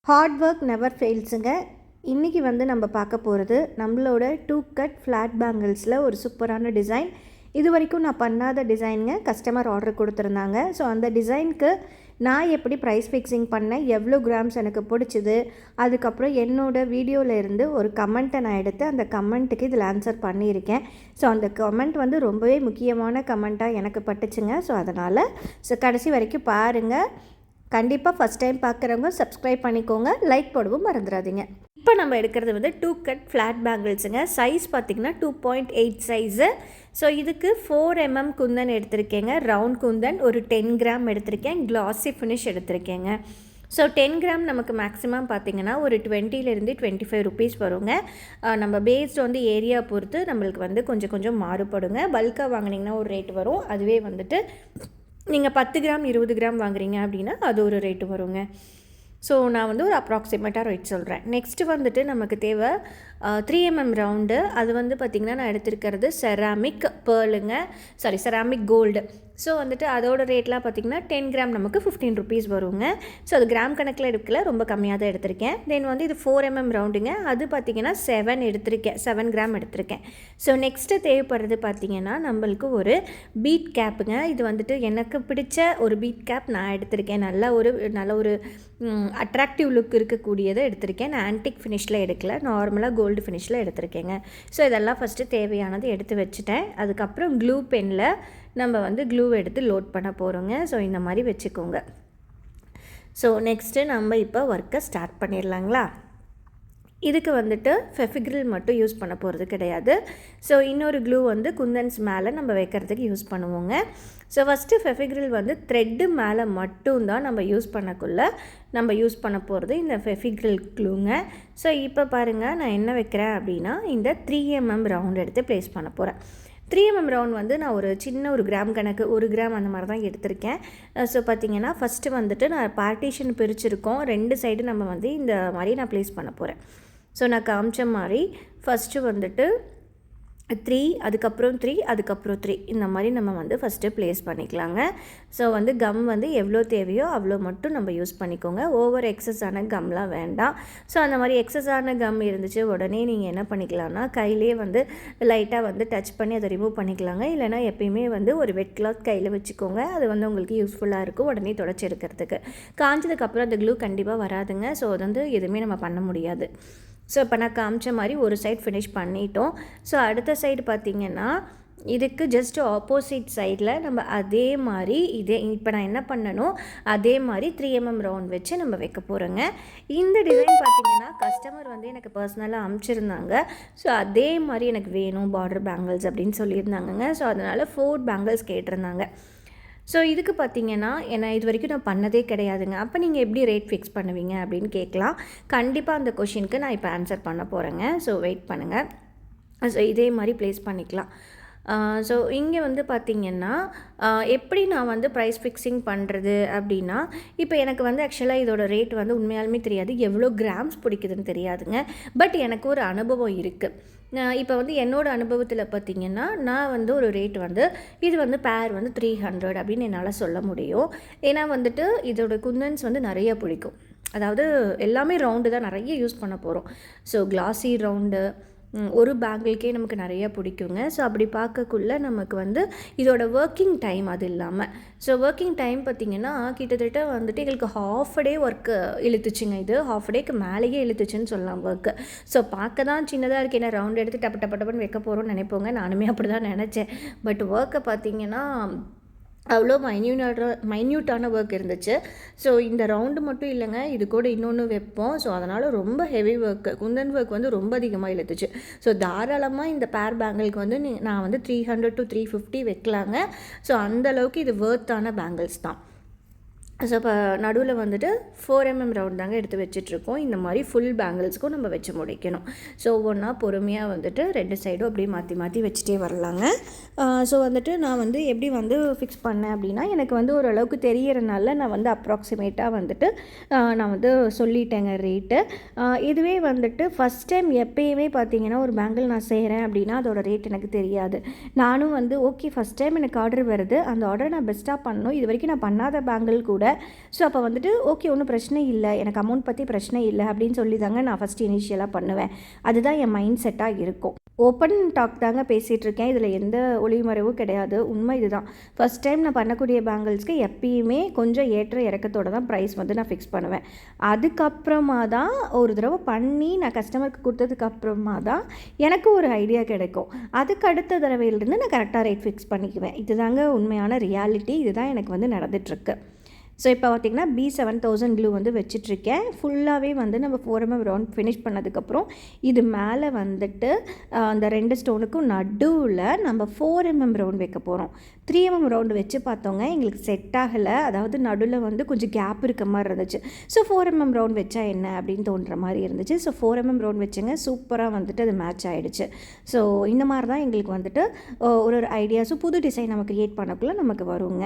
Hard work never ஃபெயில்ஸுங்க. இன்றைக்கி வந்து நம்ம பார்க்க போகிறது நம்மளோட 2 கட் ஃப்ளாட் பேங்கிள்ஸில் ஒரு சூப்பரான டிசைன். இது வரைக்கும் நான் பண்ணாத டிசைனுங்க. கஸ்டமர் ஆர்டர் கொடுத்துருந்தாங்க. ஸோ அந்த டிசைனுக்கு நான் எப்படி ப்ரைஸ் ஃபிக்ஸிங் பண்ணேன், எவ்வளோ கிராம்ஸ் எனக்கு பிடிச்சிது, அதுக்கப்புறம் என்னோடய வீடியோவில் இருந்து ஒரு கமெண்ட்டை நான் எடுத்து அந்த கமெண்ட்டுக்கு இதில் ஆன்சர் பண்ணியிருக்கேன். ஸோ அந்த கமெண்ட் வந்து ரொம்பவே முக்கியமான கமெண்ட்டாக எனக்கு பட்டுச்சுங்க. ஸோ அதனால் கடைசி வரைக்கும் பாருங்கள். கண்டிப்பாக ஃபஸ்ட் டைம் பார்க்குறவங்க சப்ஸ்கிரைப் பண்ணிக்கோங்க, லைக் போடவும் மறந்துடாதீங்க. இப்போ நம்ம எடுக்கிறது வந்து 2 கட் ஃப்ளாட் பேங்கிள்ஸுங்க. சைஸ் பார்த்திங்கன்னா 2.8 சைஸு. ஸோ இதுக்கு 4 mm குந்தன் எடுத்திருக்கேங்க. ரவுண்ட் குந்தன் ஒரு 10 கிராம் எடுத்திருக்கேன். கிளாஸி ஃபினிஷ் எடுத்திருக்கேங்க. ஸோ 10 கிராம் நமக்கு மேக்ஸிமம் பார்த்திங்கன்னா ஒரு 20 25 ரூபீஸ் வருங்க. நம்ம பேஸ்ட் வந்து ஏரியா பொறுத்து நம்மளுக்கு வந்து கொஞ்சம் கொஞ்சம் மாறுபடுங்க. பல்காக வாங்கினீங்கன்னா ஒரு ரேட் வரும். அதுவே வந்துட்டு நீங்கள் 10 கிராம் 20 கிராம் வாங்குறீங்க அப்படின்னா அது ஒரு ரேட்டு வருங்க. ஸோ நான் வந்து ஒரு அப்ராக்சிமேட்டாக ரேட் சொல்கிறேன். நெக்ஸ்ட்டு வந்துட்டு நமக்கு தேவை 3 mm ரவுண்டு. அது வந்து பார்த்திங்கன்னா நான் எடுத்துருக்கிறது செராமிக் பேர்லுங்க, செராமிக் கோல்டு. ஸோ வந்துட்டு அதோட ரேட்லாம் பார்த்திங்கன்னா 10 கிராம் நமக்கு 15 ரூபீஸ் வருங்க. ஸோ அது கிராம் கணக்கில் எடுக்கல, ரொம்ப கம்மியாக தான் எடுத்திருக்கேன். தென் வந்து இது 4 mm ரவுண்டுங்க. அது பார்த்திங்கன்னா 7 கிராம் எடுத்திருக்கேன். ஸோ நெக்ஸ்ட்டு தேவைப்படுறது பார்த்திங்கன்னா நம்மளுக்கு ஒரு பீட் கேப்புங்க. இது வந்துட்டு எனக்கு பிடிச்ச ஒரு பீட் கேப் நான் எடுத்திருக்கேன். நல்ல ஒரு அட்ராக்டிவ் லுக் இருக்கக்கூடியதை எடுத்திருக்கேன். நான் ஆன்டிக் ஃபினிஷில் எடுக்கல, நார்மலாக கோல்டு ஃபினிஷில் எடுத்திருக்கேங்க. ஸோ இதெல்லாம் ஃபஸ்ட்டு தேவையானது எடுத்து வச்சுட்டேன். அதுக்கப்புறம் க்ளூ பெனில் நம்ம வந்து க்ளூ எடுத்து லோட் பண்ண போகிறோங்க. ஸோ இந்த மாதிரி வச்சுக்கோங்க. ஸோ நெக்ஸ்ட்டு நம்ம இப்போ ஒர்க்கை ஸ்டார்ட் பண்ணிடலாங்களா. இதுக்கு வந்துட்டு ஃபெஃபிக்ரில் மட்டும் யூஸ் பண்ண போகிறது கிடையாது. ஸோ இன்னொரு க்ளூ வந்து குந்தன்ஸ் மேலே நம்ம வைக்கிறதுக்கு யூஸ் பண்ணுவோங்க. ஸோ ஃபஸ்ட்டு ஃபெஃபிக்ரில் வந்து த்ரெட்டு மேலே மட்டும்தான் நம்ம யூஸ் யூஸ் பண்ண போகிறது இந்த ஃபெஃபிக்ரில் க்ளூங்க. ஸோ இப்போ பாருங்கள், நான் என்ன வைக்கிறேன் அப்படின்னா இந்த 3 mm ரவுண்ட் எடுத்து ப்ளேஸ் பண்ண போகிறேன். 3 mm ரவுண்ட் வந்து நான் ஒரு சின்ன ஒரு கிராம் கணக்கு 1 கிராம் அந்த மாதிரி தான் எடுத்திருக்கேன். ஸோ பார்த்திங்கன்னா ஃபஸ்ட்டு வந்துட்டு நான் பார்ட்டிஷன் பிரிச்சுருக்கோம். 2 சைடு நம்ம வந்து இந்த மாதிரி நான் ப்ளேஸ் பண்ண போகிறேன். ஸோ நான் காமிச்ச மாதிரி ஃபஸ்ட்டு வந்துட்டு 3, அதுக்கப்புறம் 3, அதுக்கப்புறம் 3 இந்த மாதிரி நம்ம வந்து ஃபஸ்ட்டு ப்ளேஸ் பண்ணிக்கலாங்க. ஸோ வந்து கம் வந்து எவ்வளோ தேவையோ அவ்வளோ மட்டும் நம்ம யூஸ் பண்ணிக்கோங்க. ஓவர் எக்ஸஸான கம்லாம் வேண்டாம். ஸோ அந்த மாதிரி எக்ஸஸான கம் இருந்துச்சு உடனே நீங்கள் என்ன பண்ணிக்கலாம்னா கையிலே வந்து லைட்டாக வந்து டச் பண்ணி அதை ரிமூவ் பண்ணிக்கலாங்க. இல்லைனா எப்பயுமே வந்து ஒரு வெட் கிளாத் கையில் வச்சுக்கோங்க. அது வந்து உங்களுக்கு யூஸ்ஃபுல்லாக இருக்கும் உடனே தொடச்சி எடுக்கிறதுக்கு. காஞ்சதுக்கப்புறம் அந்த க்ளூ கண்டிப்பாக வராதுங்க. ஸோ அது வந்து எதுவுமே நம்ம பண்ண முடியாது. ஸோ இப்போ நான் காமிச்ச மாதிரி ஒரு சைட் ஃபினிஷ் பண்ணிட்டோம். ஸோ அடுத்த சைடு பார்த்திங்கன்னா இதுக்கு ஜஸ்ட் ஆப்போசிட் சைடில் நம்ம அதே மாதிரி இப்போ நான் என்ன பண்ணணும் அதே மாதிரி 3 mm ரவுண்ட் வச்சு நம்ம வைக்க போகிறோங்க. இந்த டிசைன் பார்த்திங்கன்னா கஸ்டமர் வந்து எனக்கு பர்சனலாக அனுப்பிச்சிருந்தாங்க. ஸோ அதே மாதிரி எனக்கு வேணும் பார்டர் பேங்கிள்ஸ் அப்படின்னு சொல்லியிருந்தாங்கங்க. ஸோ அதனால் 4 பேங்கிள்ஸ் கேட்டிருந்தாங்க. ஸோ இதுக்கு பார்த்திங்கன்னா இது வரைக்கும் நான் பண்ணதே கிடையாதுங்க. அப்போ நீங்கள் எப்படி ரேட் ஃபிக்ஸ் பண்ணுவீங்க அப்படின்னு கேட்கலாம். கண்டிப்பாக அந்த கொஷினுக்கு நான் இப்போ ஆன்சர் பண்ண போகிறேங்க. ஸோ வெயிட் பண்ணுங்கள். ஸோ இதே மாதிரி ப்ளேஸ் பண்ணிக்கலாம். ஸோ இங்கே வந்து பார்த்திங்கன்னா எப்படி நான் வந்து ப்ரைஸ் ஃபிக்ஸிங் பண்ணுறது அப்படின்னா, இப்போ எனக்கு வந்து ஆக்சுவலாக இதோட ரேட் வந்து உண்மையாலுமே தெரியாது, எவ்வளோ கிராம்ஸ் பிடிக்குதுன்னு தெரியாதுங்க. பட் எனக்கு ஒரு அனுபவம் இருக்குது. இப்போ வந்து என்னோடய அனுபவத்தில் பார்த்திங்கன்னா நான் வந்து ஒரு ரேட் வந்து இது வந்து பேர் வந்து 300 அப்படின்னு என்னால் சொல்ல முடியும். ஏன்னா வந்துட்டு இதோட குந்தன்ஸ் வந்து நிறைய பிடிக்கும். அதாவது எல்லாமே ரவுண்டு தான் நிறைய யூஸ் பண்ண போகிறோம். ஸோ கிளாஸி ரவுண்டு ஒரு பேங்கிள்கே நமக்கு நிறையா பிடிக்குங்க. ஸோ அப்படி பார்க்கக்குள்ளே நமக்கு வந்து இதோட ஒர்க்கிங் டைம் அது இல்லாமல் ஒர்க்கிங் டைம் பார்த்திங்கன்னா கிட்டத்தட்ட வந்துட்டு எங்களுக்கு ஹாஃப் டே ஒர்க்கு இழுத்துச்சுங்க. இது ஹாஃப் டேக்கு மேலேயே இழுத்துச்சுன்னு சொல்லலாம் ஒர்க்கு. ஸோ பார்க்க தான் சின்னதாக இருக்குது, ஏன்னா ரவுண்ட் எடுத்து டப்பன்னு வைக்க போகிறோம்னு நினைப்போங்க. நானுமே அப்படி தான் நினச்சேன். பட் ஒர்க்கை பார்த்திங்கன்னா அவ்வளோ மைன்யூட்டான ஒர்க் இருந்துச்சு. ஸோ இந்த ரவுண்டு மட்டும் இல்லைங்க, இது கூட இன்னொன்று வைப்போம். ஸோ அதனால் ரொம்ப ஹெவி ஒர்க்கு, குந்தன் ஒர்க் வந்து ரொம்ப அதிகமாக இழுத்துச்சு. ஸோ தாராளமாக இந்த பேர் பேங்கிளுக்கு வந்து நான் வந்து 300 to 350 வைக்கலாங்க. ஸோ அந்தளவுக்கு இது வேர்த்தான பேங்கிள்ஸ் தான். ஸோ இப்போ நடுவில் வந்துட்டு 4 mm ரவுண்ட் தாங்க எடுத்து வச்சிட்ருக்கோம். இந்த மாதிரி ஃபுல் பேங்கிள்ஸ்க்கும் நம்ம வச்சு முடிக்கணும். ஸோ ஒவ்வொன்றா பொறுமையாக வந்துட்டு 2 சைடும் அப்படியே மாற்றி வச்சுட்டே வரலாங்க. ஸோ வந்துட்டு நான் வந்து எப்படி வந்து ஃபிக்ஸ் பண்ணேன் அப்படின்னா, எனக்கு வந்து ஓரளவுக்கு தெரியறனால நான் வந்து அப்ராக்சிமேட்டாக வந்துட்டு நான் வந்து சொல்லிட்டேங்க ரேட்டு. இதுவே வந்துட்டு ஃபஸ்ட் டைம் எப்பயுமே பார்த்திங்கன்னா ஒரு பேங்கிள் நான் செய்கிறேன் அப்படின்னா அதோட ரேட் எனக்கு தெரியாது. நானும் வந்து ஓகே ஃபஸ்ட் டைம் எனக்கு ஆர்டர் வருது, அந்த ஆர்டரை நான் பெஸ்ட்டாக பண்ணணும், இது வரைக்கும் நான் பண்ணாத பேங்கிள் கூட ஸோ அப்போ வந்துட்டு ஓகே ஒன்றும் பிரச்சனை இல்லை, எனக்கு அமௌண்ட் பற்றி பிரச்சனை இல்லை அப்படின்னு சொல்லி தாங்க நான் ஃபஸ்ட்டு இனிஷியலாக பண்ணுவேன். அதுதான் என் மைண்ட் செட்டாக இருக்கும். ஓப்பன் டாக் தாங்க பேசிகிட்டு இருக்கேன், இதில் எந்த ஒளிமறைவும் கிடையாது. உண்மை இதுதான். ஃபஸ்ட் டைம் நான் பண்ணக்கூடிய பேங்கிள்ஸ்க்கு எப்பயுமே கொஞ்சம் ஏற்ற இறக்கத்தோடு தான் ப்ரைஸ் வந்து நான் ஃபிக்ஸ் பண்ணுவேன். அதுக்கப்புறமா தான் ஒரு தடவை பண்ணி நான் கஸ்டமருக்கு கொடுத்ததுக்கப்புறமா தான் எனக்கு ஒரு ஐடியா கிடைக்கும். அதுக்கு அடுத்த தடவையிலிருந்து நான் கரெக்டாக ரேட் ஃபிக்ஸ் பண்ணிக்குவேன். இதுதாங்க உண்மையான ரியாலிட்டி. இதுதான் எனக்கு வந்து நடந்துகிட்ருக்கு. ஸோ இப்போ பார்த்திங்கன்னா B7000 க்ளூ வந்து வச்சிட்ருக்கேன். ஃபுல்லாகவே வந்து நம்ம 4mm ரவுண்ட் ஃபினிஷ் பண்ணதுக்கப்புறம் இது மேலே வந்துட்டு அந்த 2 ஸ்டோனுக்கும் நடுவில் நம்ம 4mm ரவுண்ட் வைக்க போகிறோம். 3mm ரவுண்டு வச்சு பார்த்தோங்க, எங்களுக்கு செட் ஆகலை. அதாவது நடுவில் வந்து கொஞ்சம் கேப் இருக்க மாதிரி இருந்துச்சு. ஸோ 4mm ரவுண்ட் வச்சா என்ன அப்படின்னு தோன்ற மாதிரி இருந்துச்சு. ஸோ 4mm ரவுண்ட் வச்சுங்க, சூப்பராக வந்துட்டு அது மேட்ச் ஆகிடுச்சு. ஸோ இந்த மாதிரி தான் எங்களுக்கு வந்துட்டு ஒரு ஐடியாஸும் புது டிசைன் நம்ம க்ரியேட் பண்ணக்குள்ளே நமக்கு வருங்க.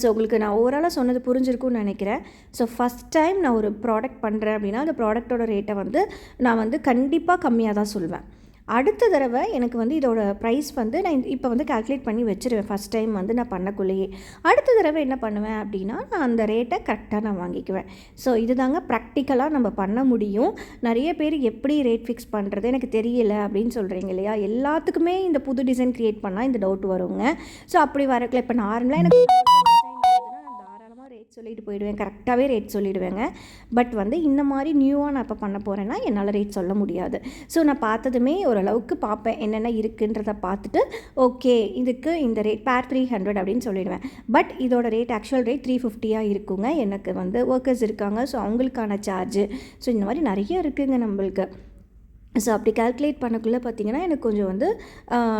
ஸோ உங்களுக்கு நான் ஓவராலாக சொன்னது புரிஞ்சிருக்கும்னு நினைக்கிறேன். ஸோ ஃபஸ்ட் டைம் நான் ஒரு ப்ராடக்ட் பண்ணுறேன் அப்படின்னா அந்த ப்ராடக்ட்டோட ரேட்டை வந்து நான் வந்து கண்டிப்பாக கம்மியாக தான் சொல்வேன். அடுத்த தடவை எனக்கு வந்து இதோட ப்ரைஸ் வந்து நான் இப்போ வந்து கால்குலேட் பண்ணி வச்சுருவேன். ஃபஸ்ட் டைம் வந்து நான் பண்ணக்குள்ளேயே அடுத்த தடவை என்ன பண்ணுவேன் அப்படின்னா நான் அந்த ரேட்டை கரெக்டாக நான் வாங்கிக்குவேன். ஸோ இதுதாங்க ப்ராக்டிக்கலாக நம்ம பண்ண முடியும். நிறைய பேர் எப்படி ரேட் ஃபிக்ஸ் பண்ணுறது எனக்கு தெரியலை அப்படின்னு சொல்கிறீங்க இல்லையா? எல்லாத்துக்குமே இந்த புது டிசைன் க்ரியேட் பண்ணால் இந்த டவுட் வருங்க. ஸோ அப்படி வரக்குள்ள இப்போ நார்மலாக எனக்கு ரேட் சொல்லிட்டு போயிடுவேன், கரெக்டாகவே ரேட் சொல்லிவிடுவேங்க. பட் வந்து இந்த மாதிரி நியூவாக நான் இப்போ பண்ண போகிறேன்னா என்னால் ரேட் சொல்ல முடியாது. ஸோ நான் பார்த்ததுமே ஓரளவுக்கு பார்ப்பேன், என்னென்ன இருக்குன்றதை பார்த்துட்டு ஓகே இதுக்கு இந்த ரேட் பேர் 300 அப்படின்னு சொல்லிடுவேன். பட் இதோட ரேட் ஆக்சுவல் ரேட் 350 இருக்குங்க. எனக்கு வந்து ஒர்க்கர்ஸ் இருக்காங்க, ஸோ அவங்களுக்கான சார்ஜு, ஸோ இந்த மாதிரி நிறைய இருக்குதுங்க நம்மளுக்கு. ஸோ அப்படி கால்குலேட் பண்ணக்குள்ளே பார்த்திங்கன்னா எனக்கு கொஞ்சம் வந்து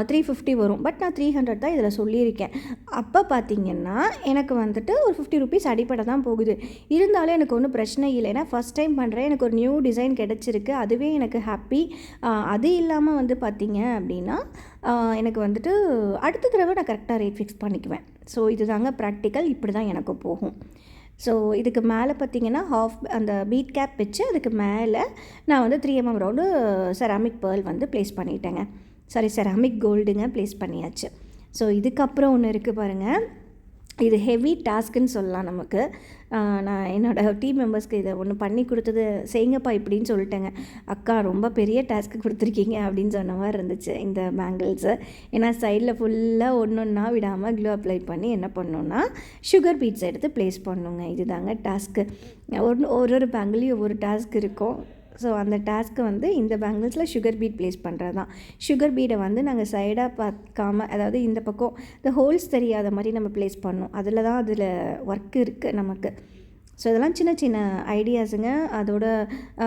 350 வரும். பட் நான் 300 தான் இதில் சொல்லியிருக்கேன். அப்போ பார்த்திங்கன்னா எனக்கு வந்துட்டு ஒரு 50 ருபீஸ் அடிப்படை தான் போகுது. இருந்தாலும் எனக்கு ஒன்றும் பிரச்சனை இல்லை. ஏன்னா ஃபஸ்ட் டைம் பண்ணுறேன், எனக்கு ஒரு நியூ டிசைன் கிடச்சிருக்கு, அதுவே எனக்கு ஹாப்பி. அது இல்லாமல் வந்து பார்த்திங்க அப்படின்னா எனக்கு வந்துட்டு அடுத்த தடவை நான் கரெக்டாக ரேட் ஃபிக்ஸ் பண்ணிக்குவேன். ஸோ இதுதாங்க ப்ராக்டிக்கல், இப்படி தான் எனக்கு போகும். ஸோ இதுக்கு மேலே பார்த்திங்கன்னா அந்த பீட் கேப் வச்சு அதுக்கு மேலே நான் வந்து 3mm ரவுண்டு செராமிக் பேர்ல் வந்து ப்ளேஸ் பண்ணிட்டேங்க. செராமிக் கோல்டுங்க ப்ளேஸ் பண்ணியாச்சு. ஸோ இதுக்கப்புறம் ஒன்று இருக்குது பாருங்கள், இது ஹெவி டாஸ்க்குன்னு சொல்லலாம் நமக்கு. நான் என்னோடய டீம் மெம்பர்ஸ்க்கு இதை ஒன்று பண்ணி கொடுத்தது செய்யுங்கப்பா இப்படின்னு சொல்லிட்டேங்க. அக்கா ரொம்ப பெரிய டாஸ்க்கு கொடுத்துருக்கீங்க அப்படின்னு சொன்ன மாதிரி இருந்துச்சு இந்த பேங்கிள்ஸு. ஏன்னா சைடில் ஃபுல்லாக ஒன்றா விடாமல் க்ளூ அப்ளை பண்ணி என்ன பண்ணோன்னா சுகர் பீட்ஸ் எடுத்து ப்ளேஸ் பண்ணணுங்க. இதுதாங்க டாஸ்க்கு. ஒரு பேங்கிளையும் ஒவ்வொரு டாஸ்க் இருக்கும். ஸோ அந்த டாஸ்க்கு வந்து இந்த பேங்கிள்ஸில் சுகர் பீட் ப்ளேஸ் பண்ணுறது தான். சுகர் பீடை வந்து நாங்கள் சைடாக பார்க்காம, அதாவது இந்த பக்கம் இந்த ஹோல்ஸ் தெரியாத மாதிரி நம்ம ப்ளேஸ் பண்ணோம். அதில் தான் அதில் ஒர்க் இருக்குது நமக்கு. ஸோ இதெல்லாம் சின்ன சின்ன ஐடியாஸுங்க. அதோட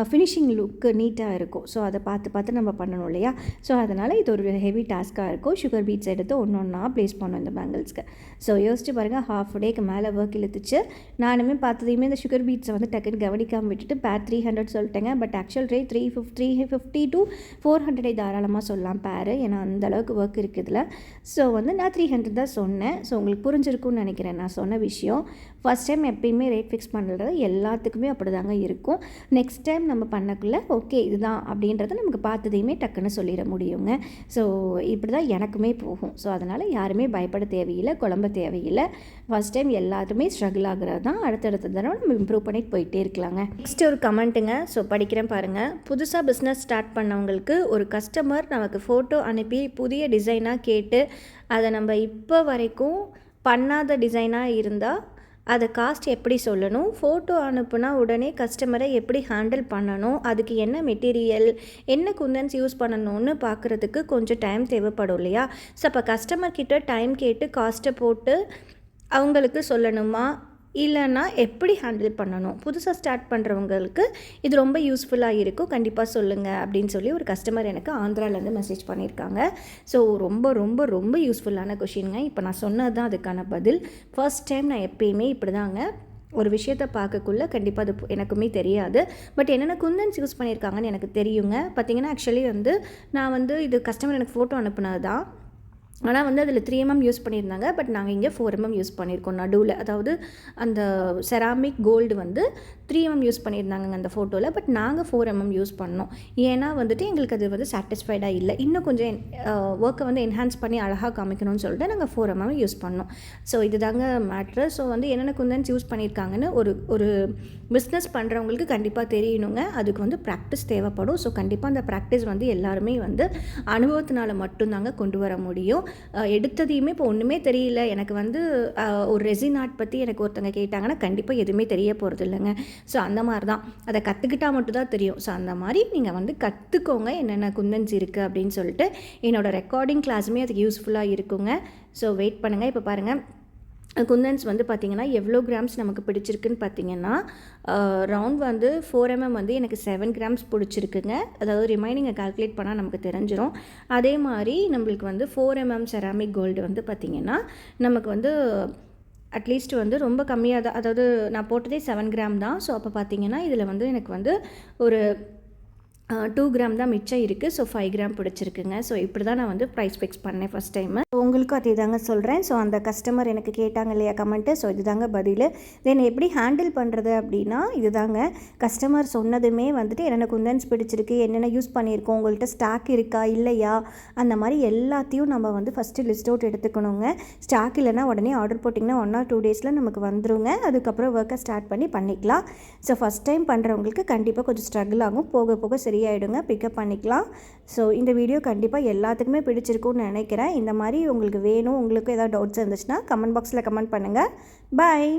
ஃபினிஷிங் லுக்கு நீட்டாக இருக்கும். ஸோ அதை பார்த்து நம்ம பண்ணணும் இல்லையா? ஸோ அதனால் இது ஒரு ஹெவி டாஸ்க்காக இருக்கும். சுகர் பீட்ஸ் எடுத்து ஒன்றா ப்ளேஸ் பண்ணோம் இந்த பேங்கிள்ஸ்க்கு. ஸோ யோசிச்சு பாருங்கள், ஹாஃப் டேக்கு மேலே ஒர்க் இழுத்துச்சு. நானுமே பார்த்ததையுமே இந்த சுகர் பீட்ஸை வந்து டக்குன்னு கவனிக்காமல் விட்டுட்டு பேர் 300 சொல்லிட்டேங்க. பட் ஆக்சுவல் ரேட் 350 to 400 தாராளமாக சொல்லலாம் பேரு. ஏன்னா அந்தளவுக்கு ஒர்க் இருக்குது இதில். ஸோ வந்து நான் 300 தான் சொன்னேன். ஸோ உங்களுக்கு புரிஞ்சிருக்கும்னு நினைக்கிறேன் நான் சொன்ன விஷயம். ஃபஸ்ட் டைம் எப்பயுமே ரேட் ஃபிக்ஸ் பண்ணுறது எல்லாத்துக்குமே அப்படி தாங்க இருக்கும். நெக்ஸ்ட் டைம் நம்ம பண்ணக்குள்ளே ஓகே இதுதான் அப்படின்றத நமக்கு பார்த்ததையுமே டக்குன்னு சொல்லிட முடியுங்க. ஸோ இப்படி தான் எனக்குமே போகும். ஸோ அதனால் யாருமே பயப்பட தேவையில்லை, குழம்ப தேவையில்லை. ஃபஸ்ட் டைம் எல்லாருமே ஸ்ட்ரகிள் ஆகிறது தான். அடுத்தடுத்த தடவை நம்ம இம்ப்ரூவ் பண்ணிட்டு போயிட்டே இருக்கலாங்க. நெக்ஸ்ட் ஒரு கமெண்ட்டுங்க. ஸோ படிக்கிறேன் பாருங்கள். புதுசாக பிஸ்னஸ் ஸ்டார்ட் பண்ணவங்களுக்கு ஒரு கஸ்டமர் நமக்கு ஃபோட்டோ அனுப்பி புதிய டிசைனாக கேட்டு அதை நம்ம இப்போ வரைக்கும் பண்ணாத டிசைனாக இருந்தால் அதை காஸ்ட் எப்படி சொல்லணும், ஃபோட்டோ அனுப்புனா உடனே கஸ்டமரை எப்படி ஹேண்டில் பண்ணணும், அதுக்கு என்ன மெட்டீரியல், என்ன குந்தன்ஸ் யூஸ் பண்ணணும்னு பார்க்குறதுக்கு கொஞ்சம் டைம் தேவைப்படும் இல்லையா? ஸோ அப்போ கஸ்டமர்கிட்ட டைம் கேட்டு காஸ்ட்டை போட்டு அவங்களுக்கு சொல்லணுமா, இல்லைன்னா எப்படி ஹேண்டில் பண்ணணும்? புதுசாக ஸ்டார்ட் பண்ணுறவங்களுக்கு இது ரொம்ப யூஸ்ஃபுல்லாக இருக்கும், கண்டிப்பாக சொல்லுங்கள் அப்படின்னு சொல்லி ஒரு கஸ்டமர் எனக்கு ஆந்திராவிலேருந்து மெசேஜ் பண்ணியிருக்காங்க. ஸோ ரொம்ப ரொம்ப ரொம்ப யூஸ்ஃபுல்லான கொஷினுங்க. இப்போ நான் சொன்னது தான் அதுக்கான பதில். ஃபர்ஸ்ட் டைம் நான் எப்பயுமே இப்படி தாங்க ஒரு விஷயத்தை பார்க்கக்குள்ளே கண்டிப்பாக அது எனக்குமே தெரியாது. பட் என்னென்ன குந்தன்ஸ் யூஸ் பண்ணியிருக்காங்கன்னு எனக்கு தெரியுங்க. பார்த்திங்கன்னா ஆக்சுவலி வந்து நான் வந்து இது கஸ்டமர் எனக்கு ஃபோட்டோ அனுப்புனது தான். ஆனால் வந்து அதில் 3mm யூஸ் பண்ணியிருந்தாங்க. பட் நாங்கள் இங்கே 4mm யூஸ் பண்ணியிருக்கோம் நடுவில். அதாவது அந்த செராமிக் கோல்டு வந்து 3mm யூஸ் பண்ணியிருந்தாங்க அந்த ஃபோட்டோவில். பட் நாங்கள் 4mm யூஸ் பண்ணோம். ஏன்னா வந்துட்டு எங்களுக்கு அது வந்து சாட்டிஸ்ஃபைடாக இல்லை. இன்னும் கொஞ்சம் ஒர்க்கை வந்து என்ஹான்ஸ் பண்ணி அழகாக காமிக்கணும்னு சொல்லிட்டு நாங்கள் 4mm யூஸ் பண்ணோம். ஸோ இதுதாங்க மேட்ரு. ஸோ வந்து என்னென்ன குந்தன்ஸ் யூஸ் பண்ணியிருக்காங்கன்னு ஒரு பிஸ்னஸ் பண்ணுறவங்களுக்கு கண்டிப்பாக தெரியணுங்க. அதுக்கு வந்து ப்ராக்டிஸ் தேவைப்படும். ஸோ கண்டிப்பாக அந்த ப்ராக்டிஸ் வந்து எல்லாருமே வந்து அனுபவத்தினால மட்டும்தாங்க கொண்டு வர முடியும். எடுத்ததையுமே இப்போ ஒன்றுமே தெரியல, எனக்கு வந்து ஒரு ரெசின் ஆர்ட் பற்றி எனக்கு ஒருத்தங்க கேட்டாங்கன்னா கண்டிப்பாக எதுவுமே தெரிய போகிறது இல்லைங்க. ஸோ அந்த மாதிரி தான், அதை கற்றுக்கிட்டால் மட்டும்தான் தெரியும். ஸோ அந்த மாதிரி நீங்கள் வந்து கற்றுக்கோங்க என்னென்ன குந்தன்ஸ் இருக்குது அப்படின்னு சொல்லிட்டு. என்னோடய ரெக்கார்டிங் கிளாஸுமே அதுக்கு யூஸ்ஃபுல்லாக இருக்குங்க. ஸோ வெயிட் பண்ணுங்கள். இப்போ பாருங்கள், குந்தன்ஸ் வந்து பார்த்திங்கன்னா எவ்வளோ கிராம்ஸ் நமக்கு பிடிச்சிருக்குன்னு பார்த்தீங்கன்னா, ரவுண்ட் வந்து 4mm வந்து எனக்கு 7 கிராம்ஸ் பிடிச்சிருக்குங்க. அதாவது ரிமைனிங்கை கால்குலேட் பண்ணால் நமக்கு தெரிஞ்சிடும். அதே மாதிரி நம்மளுக்கு வந்து 4mm செராமிக் கோல்டு வந்து பார்த்திங்கன்னா நமக்கு வந்து அட்லீஸ்ட் வந்து ரொம்ப கம்மியாக தான், அதாவது நான் போட்டதே 7 கிராம் தான். ஸோ அப்போ பார்த்திங்கன்னா இதில் வந்து எனக்கு வந்து ஒரு 2 கிராம் தான் மிச்சம் இருக்குது. So 5 gram பிடிச்சிருக்குங்க. ஸோ இப்படி தான் நான் வந்து ப்ரைஸ் ஃபிக்ஸ் பண்ணேன் ஃபஸ்ட் டைமு. உங்களுக்கும் அதே தாங்க சொல்கிறேன். ஸோ அந்த கஸ்டமர் எனக்கு கேட்டாங்க இல்லையா கமெண்ட்டு, ஸோ இதுதாங்க பதில். தென் எப்படி ஹேண்டில் பண்ணுறது அப்படின்னா இதுதாங்க, கஸ்டமர் சொன்னதுமே வந்துட்டு என்னென்ன குந்தன்ஸ் பிடிச்சிருக்கு, என்னென்ன யூஸ் பண்ணியிருக்கோம், உங்கள்கிட்ட ஸ்டாக் இருக்கா இல்லையா, அந்த மாதிரி எல்லாத்தையும் நம்ம வந்து ஃபஸ்ட்டு லிஸ்ட் அவுட் எடுத்துக்கணுங்க. ஸ்டாக் இல்லைனா உடனே ஆர்டர் போட்டிங்கன்னா 1 or 2 டேஸில் நமக்கு வந்துருங்க. அதுக்கப்புறம் ஒர்க்கை ஸ்டார்ட் பண்ணி பண்ணிக்கலாம். ஸோ ஃபஸ்ட் டைம் பண்ணுறவங்களுக்கு கண்டிப்பாக கொஞ்சம் ஸ்ட்ரகிள் ஆகும், போக போக சரியாயிடுங்க, பிக்கப் பண்ணிக்கலாம். ஸோ இந்த வீடியோ கண்டிப்பாக எல்லாத்துக்குமே பிடிச்சிருக்கும்னு நினைக்கிறேன். இந்த மாதிரி உங்களுக்கு வேணும், உங்களுக்கு ஏதாவது டவுட்ஸ் இருந்துச்சுன்னா கமெண்ட் பாக்ஸில் கமெண்ட் பண்ணுங்கள். பாய்.